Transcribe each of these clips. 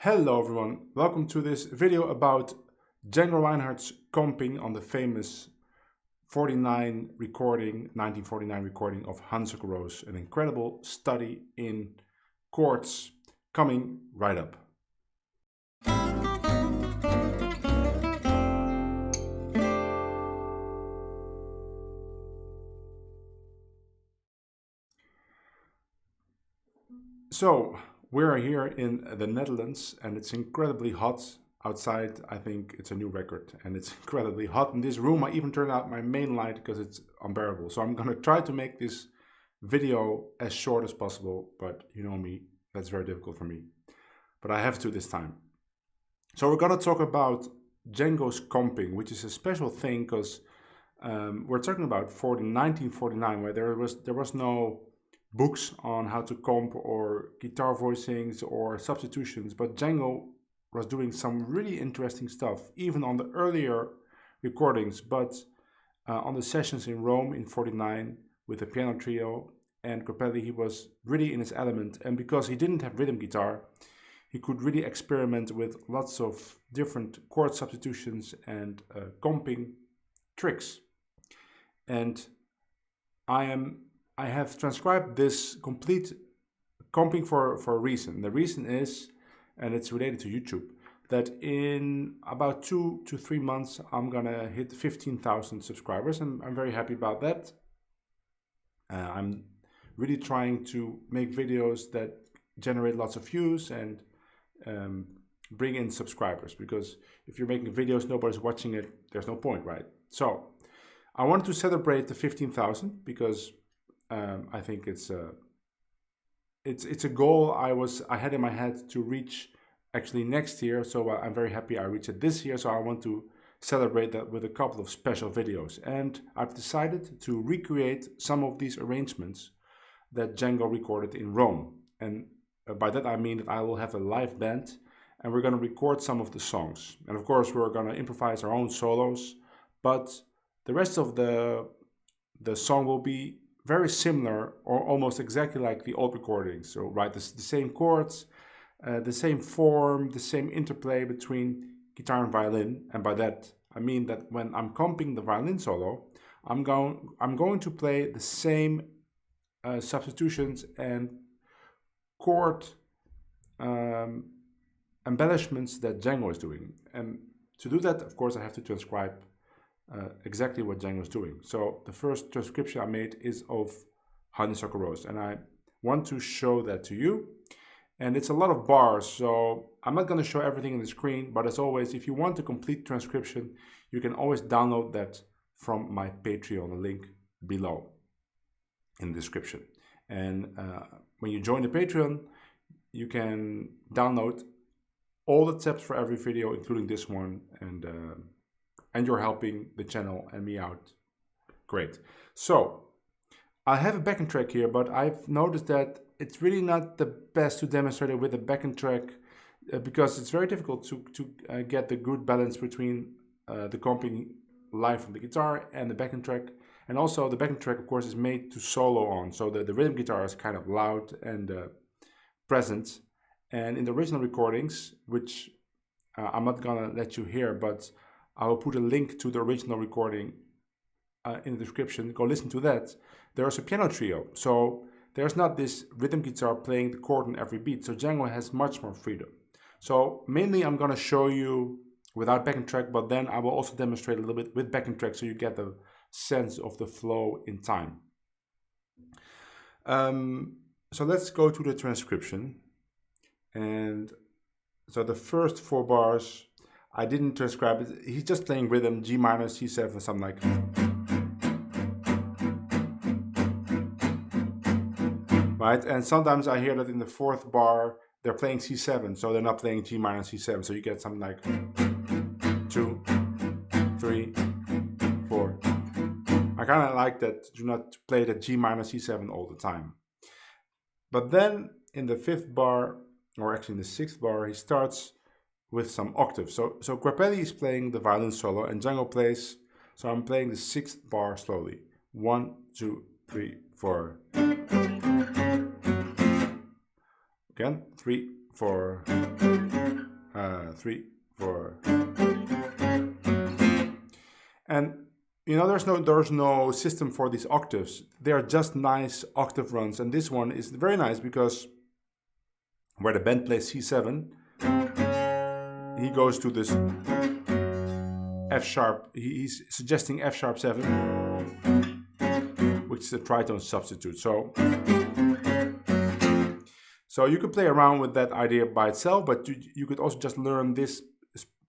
Hello everyone, welcome to this video about Django Reinhardt's comping on the famous 1949 recording of Honeysuckle Rose, an incredible study in chords coming right up. So, we're here in the Netherlands and it's incredibly hot outside. I think it's a new record and it's incredibly hot in this room. I even turned out my main light because it's unbearable. So I'm going to try to make this video as short as possible, but you know me, that's very difficult for me. But I have to this time. So we're going to talk about Django's comping, which is a special thing because we're talking about 1949, where there was no books on how to comp or guitar voicings or substitutions, but Django was doing some really interesting stuff even on the earlier recordings, but on the sessions in Rome in 49 with the piano trio and Grappelli, he was really in his element, and because he didn't have rhythm guitar, he could really experiment with lots of different chord substitutions and comping tricks. And I have transcribed this complete comping for a reason. The reason is, and it's related to YouTube, that in about 2 to 3 months, I'm gonna hit 15,000 subscribers, and I'm very happy about that. I'm really trying to make videos that generate lots of views and bring in subscribers, because if you're making videos, nobody's watching it, there's no point, right? So I wanted to celebrate the 15,000 because I think it's a goal I had in my head to reach actually next year. So I'm very happy I reached it this year. So I want to celebrate that with a couple of special videos. And I've decided to recreate some of these arrangements that Django recorded in Rome. And by that I mean that I will have a live band and we're going to record some of the songs. And of course we're going to improvise our own solos, but the rest of the song will be very similar or almost exactly like the old recordings. So right, the same chords, the same form, the same interplay between guitar and violin. And by that, I mean that when I'm comping the violin solo, I'm going to play the same substitutions and chord embellishments that Django is doing. And to do that, of course, I have to transcribe exactly what Django is doing. So the first transcription I made is of Honeysuckle Rose, and I want to show that to you. And it's a lot of bars, so I'm not going to show everything on the screen, but as always, if you want a complete transcription, you can always download that from my Patreon, the link below in the description. And when you join the Patreon, you can download all the steps for every video, including this one, and you're helping the channel and me out. Great. So I have a backing track here, but I've noticed that it's really not the best to demonstrate it with a backing track because it's very difficult to get the good balance between the comping live from the guitar and the backing track. And also the backing track, of course, is made to solo on. So the rhythm guitar is kind of loud and present. And in the original recordings, which I'm not gonna let you hear, but I will put a link to the original recording in the description. Go listen to that. There's a piano trio. So there's not this rhythm guitar playing the chord on every beat. So Django has much more freedom. So mainly I'm going to show you without backing track, but then I will also demonstrate a little bit with backing track so you get the sense of the flow in time. So let's go to the transcription. And so the first 4 bars, I didn't transcribe it. He's just playing rhythm, G minor, C7, something like that. Right, and sometimes I hear that in the 4th bar, they're playing C7, so they're not playing G minor, C7, so you get something like 2, 3, 4. I kind of like that, do not play the G minor, C7 all the time. But then in the 5th bar, or actually in the 6th bar, he starts with some octaves. So Grappelli is playing the violin solo and Django plays, so I'm playing the 6th bar slowly. 1, 2, 3, 4. Again, 3, 4. 3, 4. And you know, there's no system for these octaves. They are just nice octave runs, and this one is very nice because where the band plays C7, he goes to this F sharp. He's suggesting F sharp 7, which is a tritone substitute. So you could play around with that idea by itself, but you could also just learn this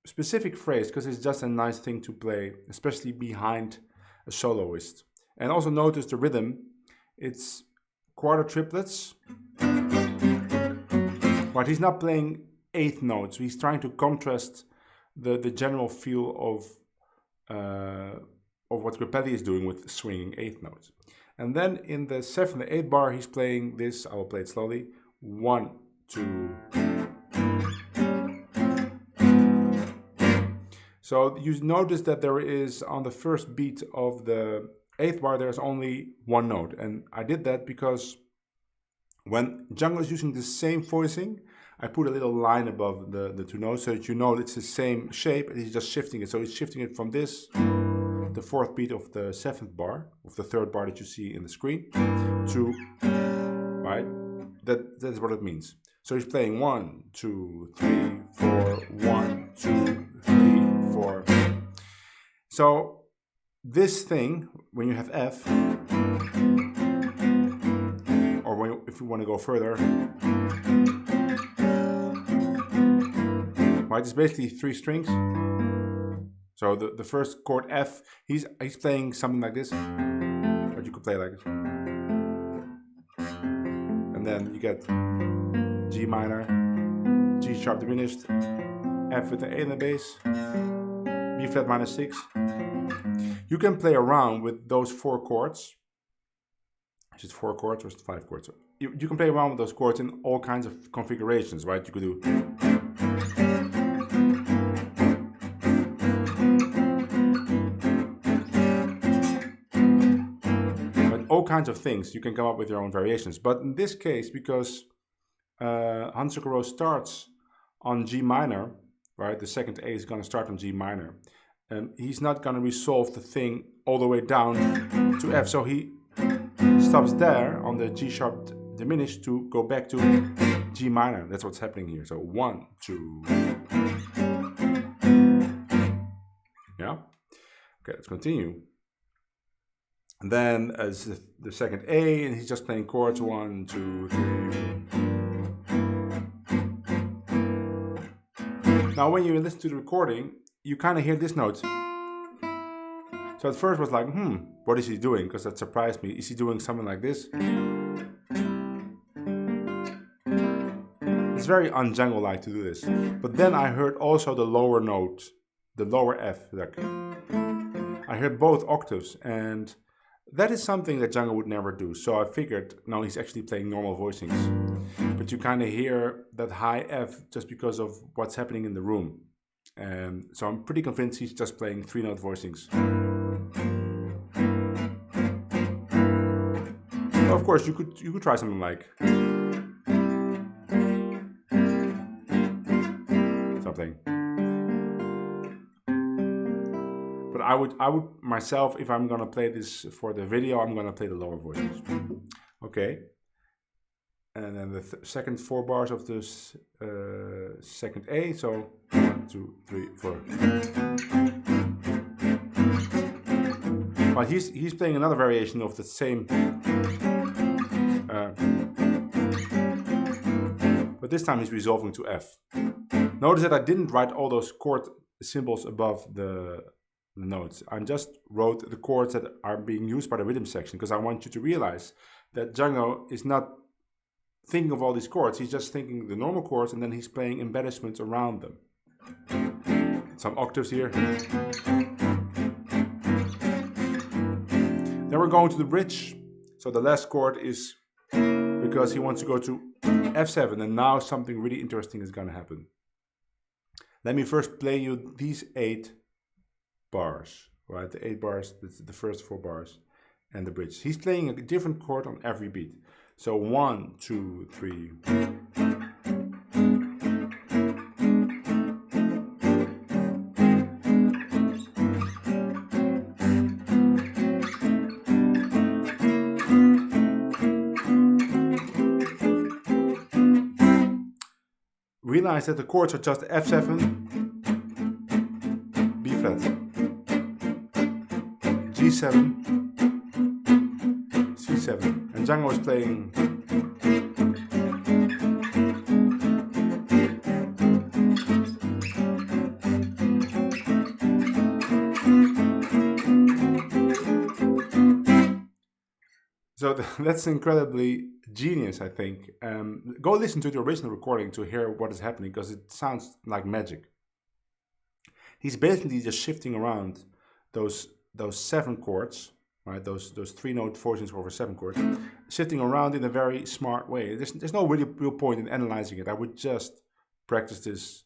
specific phrase because it's just a nice thing to play, especially behind a soloist. And also notice the rhythm. It's quarter triplets, but he's not playing eighth notes. He's trying to contrast the general feel of what Grappelli is doing with swinging eighth notes. And then in the 7th and 8th bar, he's playing this. I will play it slowly. 1, 2. So you notice that there is, on the first beat of the 8th bar, there's only one note. And I did that because when Django is using the same voicing, I put a little line above the two notes so that you know it's the same shape and he's just shifting it. So he's shifting it from this, the 4th beat of the 7th bar, of the 3rd bar that you see in the screen, to, right? That's what it means. So he's playing 1, 2, 3, 4, 1, 2, 3, 4. So this thing, when you have F, or if you want to go further, right, it's basically 3 strings. So the first chord F, he's playing something like this, but you could play like this. And then you get G minor, G sharp diminished, F with the A in the bass, B flat minor 6. You can play around with those 4 chords. Is it 4 chords or is it 5 chords? You can play around with those chords in all kinds of configurations, right? You could do all kinds of things. You can come up with your own variations. But in this case, because Honeysuckle Rose starts on G minor, right? The 2nd A is going to start on G minor. And he's not going to resolve the thing all the way down to F. So he stops there on the G sharp diminished to go back to G minor. That's what's happening here. So 1, 2. Yeah. Okay, let's continue. And then as the 2nd A, and he's just playing chords 1, 2, 3. Now, when you listen to the recording, you kind of hear this note. So at first was like, what is he doing? Because that surprised me. Is he doing something like this? It's very un-Django-like to do this. But then I heard also the lower note, the lower F. Like, I heard both octaves, and that is something that Django would never do. So I figured, no, he's actually playing normal voicings. But you kind of hear that high F just because of what's happening in the room. And so I'm pretty convinced he's just playing 3-note voicings. Well, of course, you could try something like something. But I would myself, if I'm gonna play this for the video, I'm gonna play the lower voices. Okay. And then the second 4 bars of this 2nd A. So 1, 2, 3, 4. But he's playing another variation of the same. But this time he's resolving to F. Notice that I didn't write all those chord symbols above the notes. I just wrote the chords that are being used by the rhythm section because I want you to realize that Django is not thinking of all these chords. He's just thinking the normal chords and then he's playing embellishments around them. Some octaves here. Then we're going to the bridge. So the last chord is because he wants to go to F7, and now something really interesting is going to happen. Let me first play you these 8 bars, right? The 8 bars, the first 4 bars, and the bridge. He's playing a different chord on every beat. So 1, 2, 3. realize that the chords are just F7, B flat, G7, C7, and Django is playing. So that's incredibly genius, I think. Go listen to the original recording to hear what is happening, because it sounds like magic. He's basically just shifting around those 7 chords, right? Those 3-note voicings over 7 chords, shifting around in a very smart way. There's no really real point in analyzing it. I would just practice this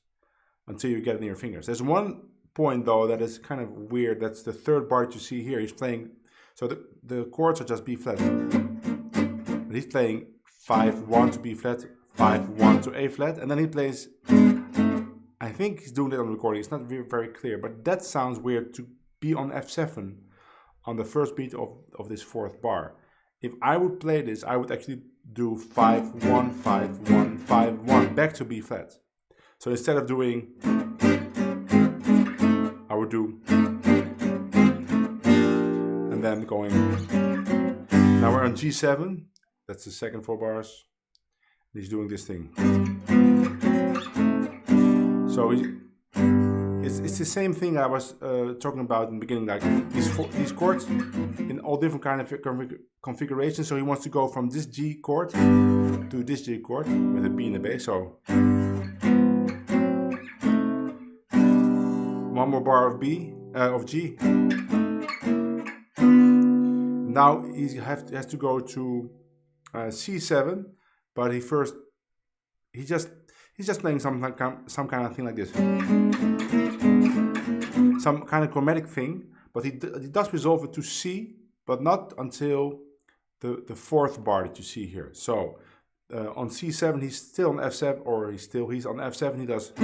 until you get it in your fingers. There's one point though that is kind of weird. That's the 3rd bar that you see here. He's playing. So the chords are just B flat. But he's playing 5-1 to B flat, 5-1 to A flat, and then he plays, I think he's doing that on the recording, it's not very clear, but that sounds weird to be on F7 on the first beat of this 4th bar. If I would play this, I would actually do 5-1, 5-1, 5-1, back to B flat. So instead of doing, I would do, and then going, now we're on G7, that's the second 4 bars, he's doing this thing. So it's the same thing I was talking about in the beginning, like these chords in all different kind of configurations. So he wants to go from this G chord to this G chord with a B in the bass. So 1 more bar of G. Now he has to go to C7, but he's just playing some kind of thing like this, some kind of chromatic thing. But he does resolve it to C, but not until the 4th bar that you see here. So on C7 he's still on F7, or he's on F7. He does 2,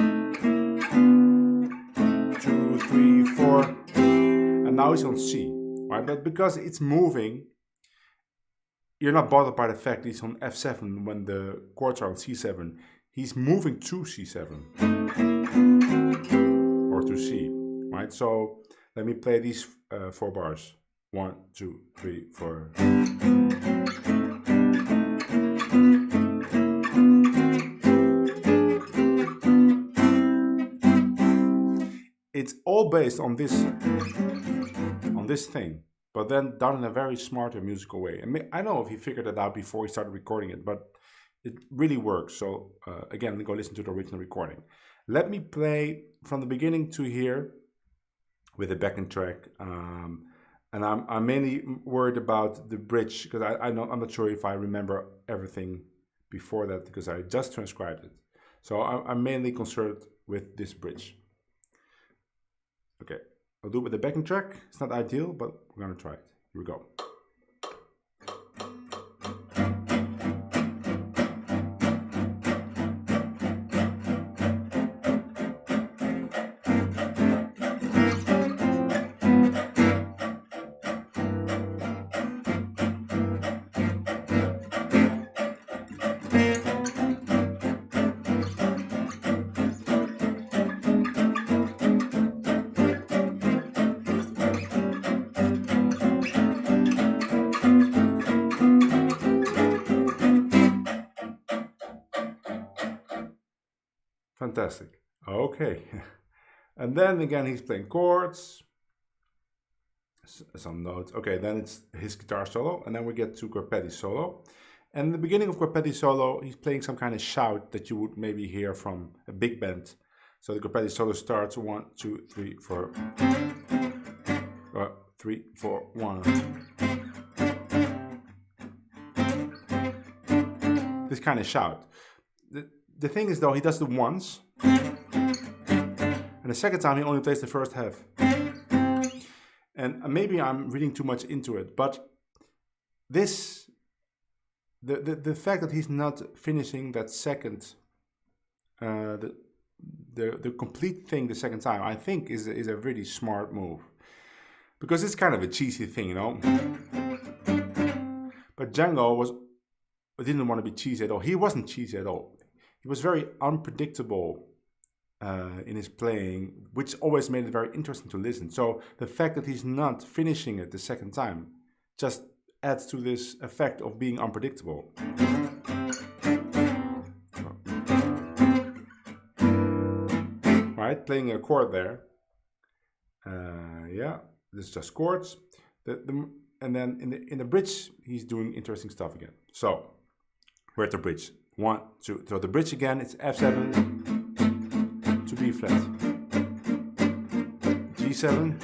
3, 4, and now he's on C. Right, but because it's moving, you're not bothered by the fact he's on F7 when the chords are on C7. He's moving to C7 or to C, right? So let me play these 4 bars. 1, 2, 3, 4. It's all based on this thing, but then done in a very smart and musical way. And I don't know if he figured it out before he started recording it, but it really works. So again, go listen to the original recording. Let me play from the beginning to here with a backing track. And I'm mainly worried about the bridge, because I'm not sure if I remember everything before that, because I just transcribed it. So I'm mainly concerned with this bridge. Okay. I'll do it with the backing track. It's not ideal, but we're going to try it. Here we go. Fantastic. Okay. And then again, he's playing chords, some notes. Okay, then it's his guitar solo, and then we get to Corpetti's solo. And in the beginning of Corpetti's solo, he's playing some kind of shout that you would maybe hear from a big band. So the Corpetti solo starts 1, 2, 3, 4. 3, 4, 1. This kind of shout. The thing is though, he does it once, and the second time he only plays the first half. And maybe I'm reading too much into it, but this, the fact that he's not finishing that second, the complete thing the second time, I think is a really smart move, because it's kind of a cheesy thing, you know. But Django didn't want to be cheesy at all. He wasn't cheesy at all. he was very unpredictable in his playing, which always made it very interesting to listen. So the fact that he's not finishing it the second time just adds to this effect of being unpredictable. Right, playing a chord there. Yeah, this is just chords. And then in the bridge, he's doing interesting stuff again. So we're at the bridge. 1, 2. So the bridge again, it's F7 to B flat, G7,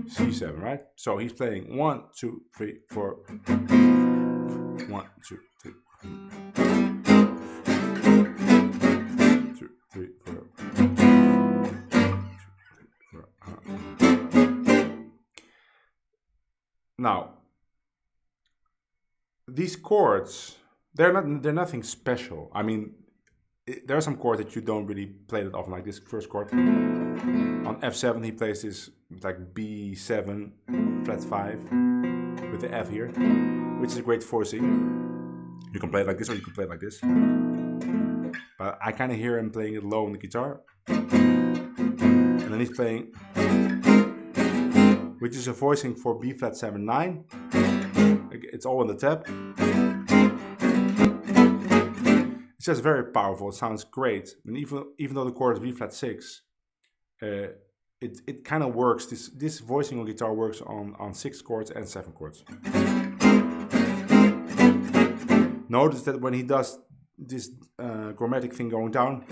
C7, right? So he's playing 1, 2, 3, 4. 1, 2, 3. 2, 3, 4. Now, these chords, they're nothing special. I mean, there are some chords that you don't really play that often, like this first chord. On F7 he plays this like B7 flat 5 with the F here, which is great voicing. You can play it like this or you can play it like this. But I kind of hear him playing it low on the guitar. And then he's playing, which is a voicing for B flat 7 9. It's all on the tab. It's just very powerful. It sounds great. And even though the chord is B flat 6, it kind of works. This voicing on guitar works on 6 chords and 7 chords. Notice that when he does this chromatic thing going down,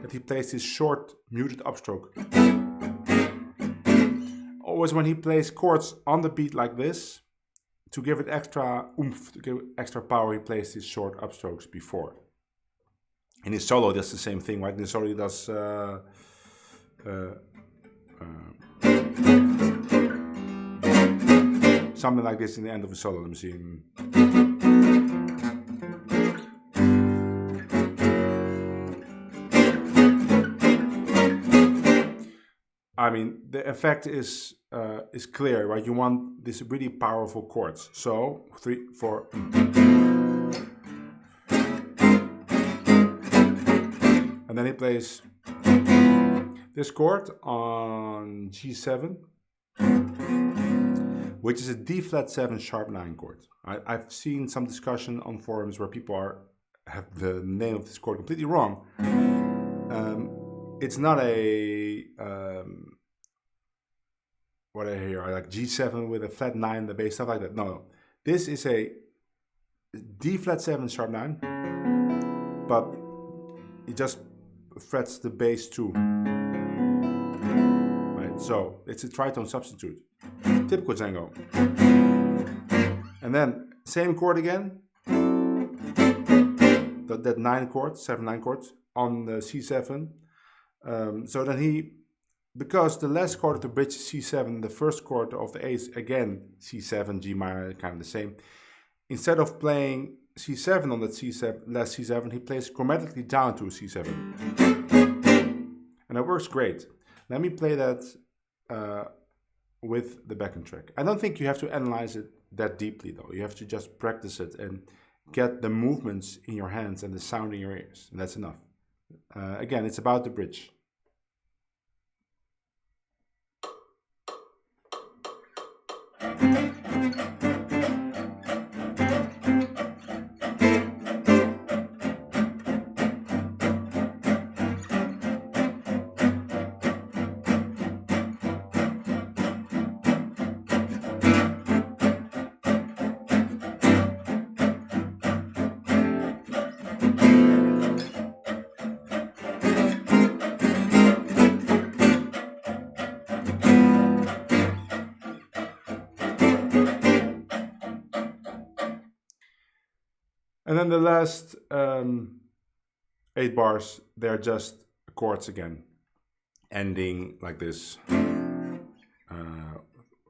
that he plays this short muted upstroke. Always when he plays chords on the beat like this, to give it extra oomph, to give it extra power, he plays these short upstrokes before. In his solo, that's the same thing, right? In his solo, he does something like this in the end of a solo. Let me see. I mean, the effect is clear, right? You want this really powerful chords. So 3, 4. And then he plays this chord on G7, which is a D flat 7 sharp 9 chord. I've seen some discussion on forums where people have the name of this chord completely wrong. It's not a what I hear, like G7 with a flat 9 in the bass, stuff like that. No. This is a D flat 7 sharp 9, but it just frets the bass too. Right, so it's a tritone substitute. Typical Django. And then same chord again. That 9 chords, 7, 9 chords on the C7. So then because the last chord of the bridge is C7, the first chord of the A is again C7, G minor, kind of the same. Instead of playing C7 on that last C7, he plays chromatically down to C7. And that works great. Let me play that with the backing track. I don't think you have to analyze it that deeply though. You have to just practice it and get the movements in your hands and the sound in your ears. And that's enough. Again, it's about the bridge. And then the last 8 bars, they're just chords again, ending like this.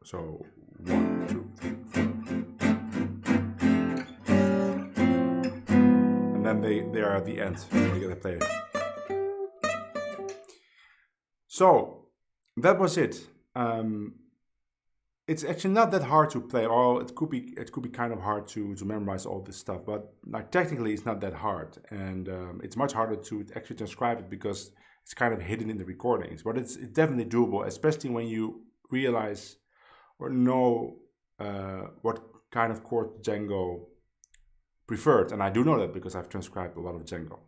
So 1, 2, 3, 4. And then they are at the end. You get to play it. So that was it. it's actually not that hard to play, or it could be kind of hard to memorize all this stuff, but like technically it's not that hard, and it's much harder to actually transcribe it because it's kind of hidden in the recordings. But it's definitely doable, especially when you realize or know what kind of chord Django preferred, and I do know that because I've transcribed a lot of Django.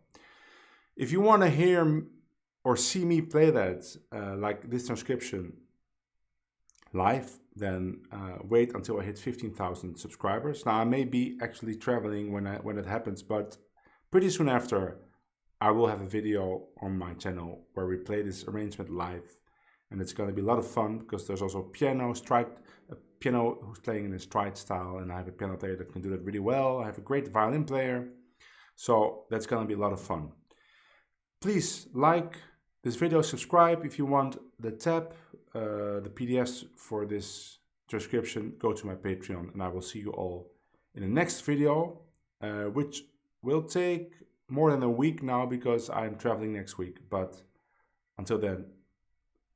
If you want to hear or see me play that, like this transcription live, then wait until I hit 15,000 subscribers. Now I may be actually traveling when it happens, but pretty soon after I will have a video on my channel where we play this arrangement live, and it's going to be a lot of fun because there's also a piano who's playing in a stride style, and I have a piano player that can do that really well. I have a great violin player, so that's going to be a lot of fun. Please like this video, subscribe. If you want the tab, the PDFs for this transcription, go to my Patreon, and I will see you all in the next video, which will take more than a week now because I'm traveling next week. But until then,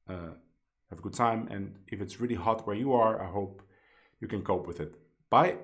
have a good time, and if it's really hot where you are, I hope you can cope with it. Bye.